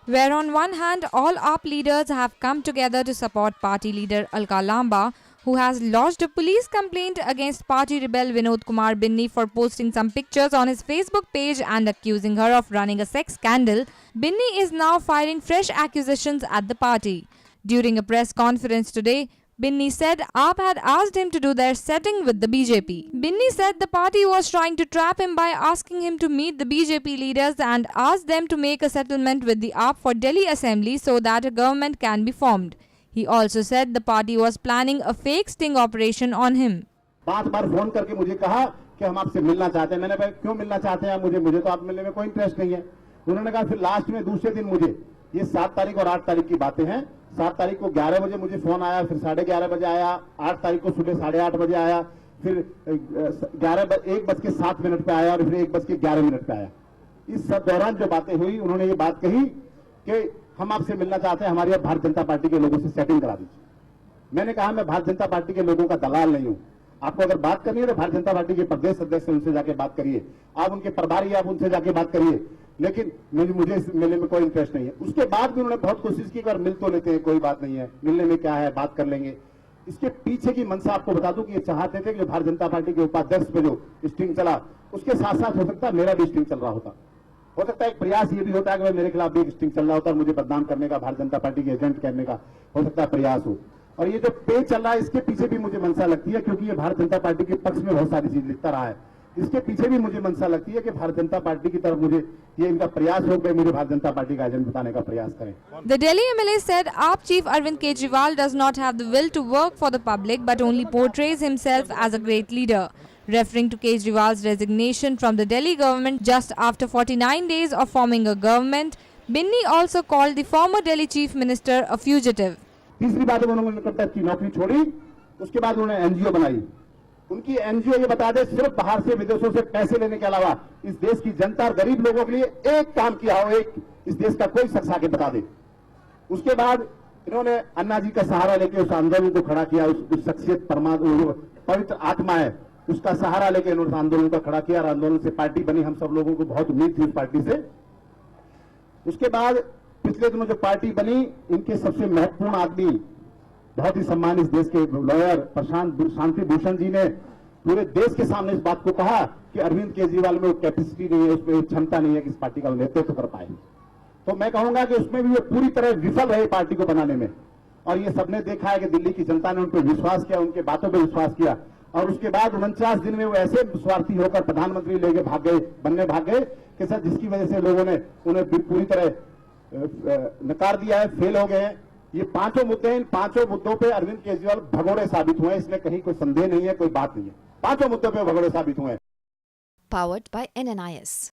where on one hand all AAP leaders have come together to support party leader Alka Lamba, who has lodged a police complaint against party rebel Vinod Kumar Binni for posting some pictures on his Facebook page and accusing her of running a sex scandal. Binni is now firing fresh accusations at the party. During a press conference today, Binni said AAP had asked him to do their setting with the BJP. Binni said the party was trying to trap him by asking him to meet the BJP leaders and ask them to make a settlement with the AAP for Delhi Assembly so that a government can be formed. He also said the party was planning a fake sting operation on him. 5 bar phone करके मुझे कहा कि हम आपसे मिलना चाहते हैं। मैंने कहा क्यों मिलना चाहते हैं मुझे तो आप मिलने में कोई इंटरेस्ट नहीं है। उन्होंने कहा फिर लास्ट में दूसरे दिन मुझे, ये 7 तारीख और 8 तारीख की बातें हैं, 7 तारीख को 11 बजे मुझे फोन आया, फिर 11:30 बजे आया, 8 तारीख को सुबह 8:30 बजे आया, फिर 1:07 पे आया और फिर 1:11 पे आया। इस सब दौरान जो बातें हुई, उन्होंने ये बात कही कि हम आपसे मिलना चाहते हैं, हमारी भारतीय जनता पार्टी के लोगों से सेटिंग करा दीजिए। मैंने कहा मैं भारतीय जनता पार्टी के लोगों का दलाल नहीं हूं। आपको अगर बात करनी है तो भारतीय जनता पार्टी के प्रदेश अध्यक्ष उनसे जाके बात करिए, आप उनके प्रभारी, आप उनसे जाके बात करिए, लेकिन मुझे इस मिलने में कोई इंटरेस्ट नहीं है। उसके बाद भी उन्होंने बहुत कोशिश की, अगर मिल तो लेते हैं, कोई बात नहीं है, मिलने में क्या है, बात कर लेंगे। इसके पीछे की मंशा आपको बता दूं कि ये चाहते थे कि भारतीय जनता पार्टी के उपाध्यक्ष पे जो स्टिंग चला, उसके साथ साथ हो सकता है मेरा भी स्टिंग चल रहा होता। हो सकता है एक प्रयास ये भी होता है कि मेरे खिलाफ भी एक स्टिंग चल रहा होता है, मुझे बदनाम करने का, भारतीय जनता पार्टी के एजेंट करने का हो सकता है प्रयास हो। और ये जो पेज चल रहा है, इसके पीछे भी मुझे मंशा लगती है, क्योंकि ये भारतीय जनता पार्टी के पक्ष में बहुत सारी चीज लिखता रहा है। इसके पीछे भी मुझे मंशा लगती है कि भारतीय जनता पार्टी की तरफ मुझे ये इनका प्रयास हो कि मुझे भारतीय जनता पार्टी का एजेंट बताने का प्रयास करें। The Delhi MLA said AAP chief Arvind Kejriwal does not have the will to work for the public but only portrays himself as a great leader. Referring to Kejriwal's resignation from the Delhi government just after 49 days of forming a government, Binni also called the former Delhi chief minister a fugitive. तीसरी बात उन्होंने की नौकरी छोड़ी, उसके बाद उन्होंने NGO बनाई। उनकी एनजीओ ये बता दे, सिर्फ बाहर से विदेशों से पैसे लेने के अलावा इस देश की जनता और गरीब लोगों के लिए एक काम किया हो, एक इस देश का कोई शख्स आके बता दे। उसके बाद इन्होंने अन्ना जी का सहारा लेके उस आंदोलन को खड़ा किया, उस शख्सियत पवित्र आत्मा है, उसका सहारा लेके इन्होंने आंदोलन को खड़ा किया और आंदोलन से पार्टी बनी। हम सब लोगों को बहुत उम्मीद थी उस पार्टी से। उसके बाद पिछले दिनों जो पार्टी बनी, इनके सबसे महत्वपूर्ण आदमी, बहुत ही सम्मानित इस देश के लॉयर प्रशांत शांति भूषण जी ने पूरे देश के सामने इस बात को कहा कि अरविंद केजरीवाल में वो कैपेसिटी नहीं है, उसमें क्षमता नहीं है कि इस पार्टी का नेतृत्व कर पाए। तो मैं कहूंगा कि उसमें भी वो पूरी तरह विफल रहे पार्टी को बनाने में। और ये सबने देखा है कि दिल्ली की जनता ने उन पर विश्वास किया, उनके बातों पर विश्वास किया, और उसके बाद 49 दिन में वो ऐसे स्वार्थी होकर प्रधानमंत्री लेके बनने भाग गए कि सर, जिसकी वजह से लोगों ने उन्हें पूरी तरह नकार दिया है, फेल हो गए हैं। ये 5 मुद्दे, इन 5 मुद्दों पे अरविंद केजरीवाल भगोड़े साबित हुए, इसमें कहीं कोई संदेह नहीं है, कोई बात नहीं है। 5 मुद्दों पे भगोड़े साबित हुए। Powered by NNIS.